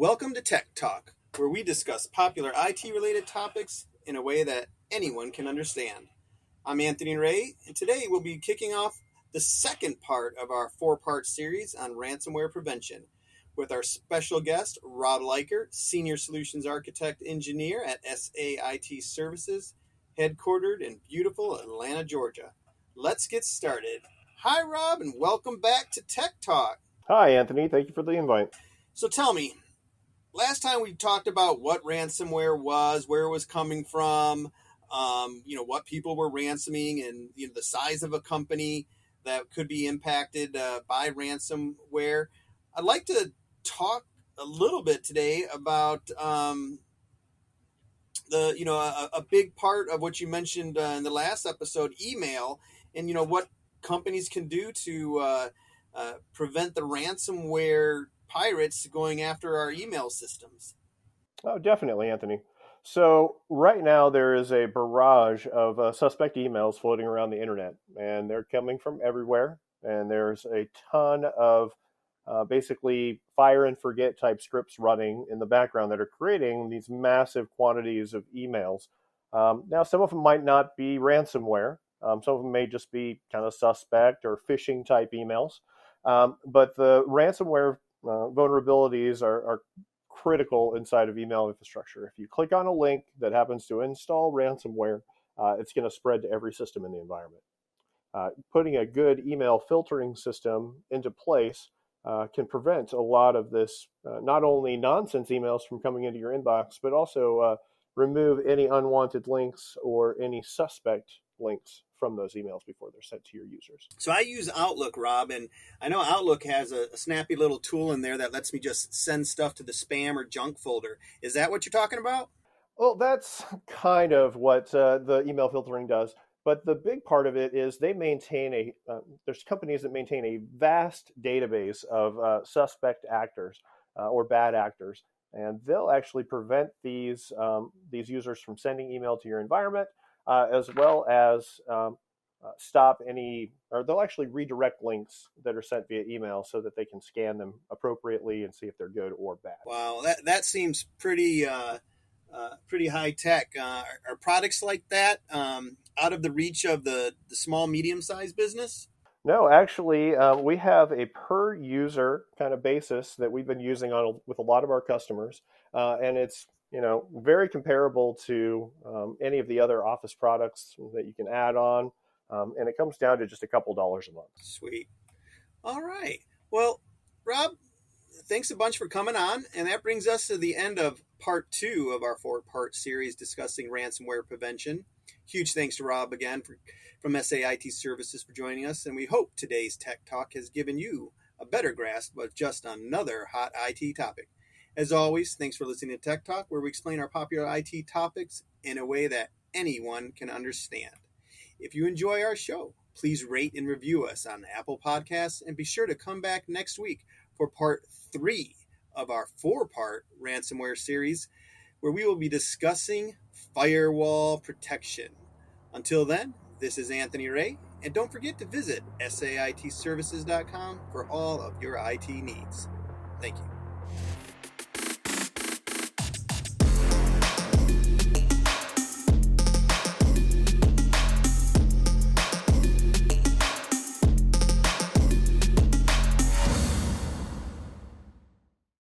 Welcome to Tech Talk, where we discuss popular IT-related topics in a way that anyone can understand. I'm Anthony Ray, and today we'll be kicking off the second part of our four-part series on ransomware prevention with our special guest, Rob Leiker, Senior Solutions Architect Engineer at SAITServices, headquartered in beautiful Atlanta, Georgia. Let's get started. Hi, Rob, and welcome back to Tech Talk. Hi, Anthony. Thank you for the invite. So tell me, last time we talked about what ransomware was, where it was coming from, what people were ransoming, and the size of a company that could be impacted by ransomware. I'd like to talk a little bit today about a big part of what you mentioned in the last episode, email, and what companies can do to prevent the ransomware pirates going after our email systems. Oh, definitely, Anthony. So right now there is a barrage of suspect emails floating around the internet, and they're coming from everywhere. And there's a ton of basically fire and forget type scripts running in the background that are creating these massive quantities of emails. Now, some of them might not be ransomware. Some of them may just be kind of suspect or phishing type emails. But the ransomware vulnerabilities are critical inside of email infrastructure. If you click on a link that happens to install ransomware, it's going to spread to every system in the environment. Putting a good email filtering system into place can prevent a lot of this, not only nonsense emails from coming into your inbox, but also remove any unwanted links or any suspect links from those emails before they're sent to your users. So I use Outlook, Rob, and I know Outlook has a snappy little tool in there that lets me just send stuff to the spam or junk folder. Is that what you're talking about? Well, that's kind of what the email filtering does. But the big part of it is they maintain there's companies that maintain a vast database of suspect actors or bad actors. And they'll actually prevent these users from sending email to your environment, as well as stop any, or they'll actually redirect links that are sent via email so that they can scan them appropriately and see if they're good or bad. Wow, that seems pretty high tech. Are products like that out of the reach of the small, medium-sized business? No, actually, we have a per user kind of basis that we've been using with a lot of our customers, and it's very comparable to any of the other Office products that you can add on, and it comes down to just a couple dollars a month. Sweet. All right. Well, Rob, thanks a bunch for coming on, and that brings us to the end of part 2 of our 4-part series discussing ransomware prevention. Huge thanks to Rob again from SAITServices for joining us, and we hope today's Tech Talk has given you a better grasp of just another hot IT topic. As always, thanks for listening to Tech Talk, where we explain our popular IT topics in a way that anyone can understand. If you enjoy our show, please rate and review us on Apple Podcasts, and be sure to come back next week for part 3 of our 4-part ransomware series, where we will be discussing firewall protection. Until then, this is Anthony Ray, and don't forget to visit SAITservices.com for all of your IT needs. Thank you.